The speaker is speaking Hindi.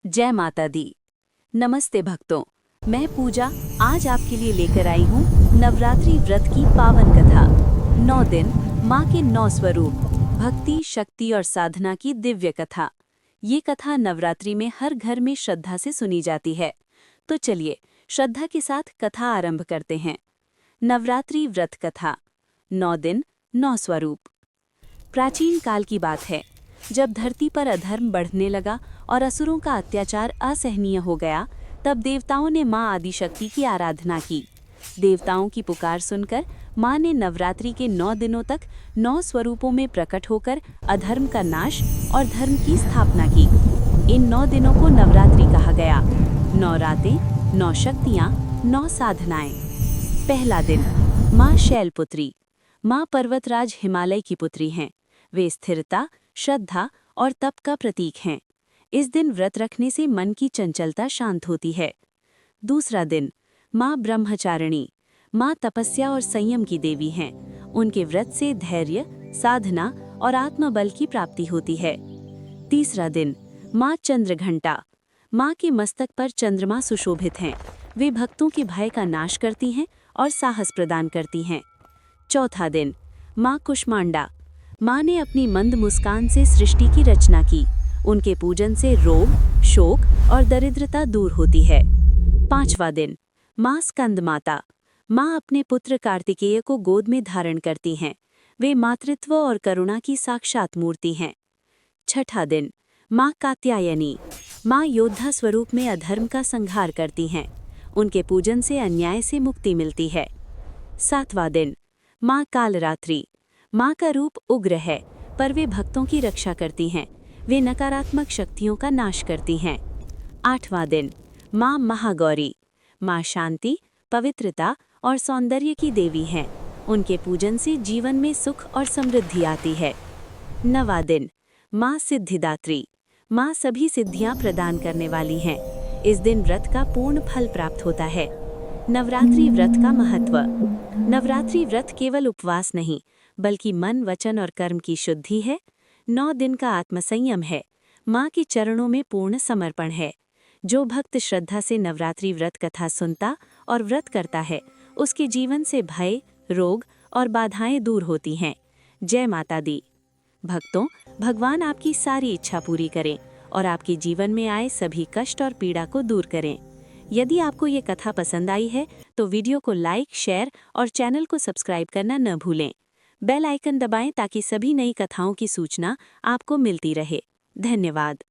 जय माता दी। नमस्ते भक्तों, मैं पूजा आज आपके लिए लेकर आई हूँ नवरात्रि व्रत की पावन कथा। 9 दिन माँ के 9 स्वरूप, भक्ति, शक्ति और साधना की दिव्य कथा। ये कथा नवरात्रि में हर घर में श्रद्धा से सुनी जाती है। तो चलिए श्रद्धा के साथ कथा आरंभ करते हैं। नवरात्रि व्रत कथा। 9 दिन 9 स्वरूप। प्राचीन काल की बात है, जब धरती पर अधर्म बढ़ने लगा और असुरों का अत्याचार असहनीय हो गया, तब देवताओं ने माँ आदिशक्ति की आराधना की। देवताओं की पुकार सुनकर माँ ने नवरात्रि के 9 दिनों तक 9 स्वरूपों में प्रकट होकर अधर्म का नाश और धर्म की स्थापना की। इन 9 दिनों को नवरात्रि कहा गया। 9 रातें, 9 शक्तियाँ, 9 साधनाएं। पहला दिन, माँ शैलपुत्री। माँ पर्वतराज हिमालय की पुत्री हैं। वे स्थिरता, श्रद्धा और तप का प्रतीक हैं। इस दिन व्रत रखने से मन की चंचलता शांत होती है। दूसरा दिन, माँ ब्रह्मचारिणी। माँ तपस्या और संयम की देवी हैं। उनके व्रत से धैर्य, साधना और आत्मबल की प्राप्ति होती है। तीसरा दिन, माँ चंद्रघंटा। माँ के मस्तक पर चंद्रमा सुशोभित हैं। वे भक्तों के भय का नाश करती हैं और साहस प्रदान करती हैं। चौथा दिन, माँ कुष्मांडा। माँ ने अपनी मंद मुस्कान से सृष्टि की रचना की। उनके पूजन से रोग, शोक और दरिद्रता दूर होती है। पांचवा दिन, माँ स्कंद माता। माँ अपने पुत्र कार्तिकेय को गोद में धारण करती हैं। वे मातृत्व और करुणा की साक्षात मूर्ति हैं। छठा दिन, माँ कात्यायनी। माँ योद्धा स्वरूप में अधर्म का संहार करती हैं। उनके पूजन से अन्याय से मुक्ति मिलती है। सातवां दिन, माँ कालरात्रि। माँ का रूप उग्र है, पर वे भक्तों की रक्षा करती हैं। वे नकारात्मक शक्तियों का नाश करती हैं। आठवां दिन, माँ महागौरी। माँ शांति, पवित्रता और सौंदर्य की देवी हैं। उनके पूजन से जीवन में सुख और समृद्धि आती है। नवां दिन, माँ सिद्धिदात्री। माँ सभी सिद्धियाँ प्रदान करने वाली हैं। इस दिन व्रत का पूर्ण फल प्राप्त होता है। नवरात्रि व्रत का महत्व। नवरात्रि व्रत केवल उपवास नहीं, बल्कि मन, वचन और कर्म की शुद्धि है। 9 दिन का आत्मसंयम है। माँ के चरणों में पूर्ण समर्पण है। जो भक्त श्रद्धा से नवरात्रि व्रत कथा सुनता और व्रत करता है, उसके जीवन से भय, रोग और बाधाएं दूर होती हैं। जय माता दी। भक्तों, भगवान आपकी सारी इच्छा पूरी करें और आपके जीवन में आए सभी कष्ट और पीड़ा को दूर करें। यदि आपको ये कथा पसंद आई है तो वीडियो को लाइक, शेयर और चैनल को सब्सक्राइब करना न भूलें। बेल आइकन दबाएं ताकि सभी नई कथाओं की सूचना आपको मिलती रहे। धन्यवाद।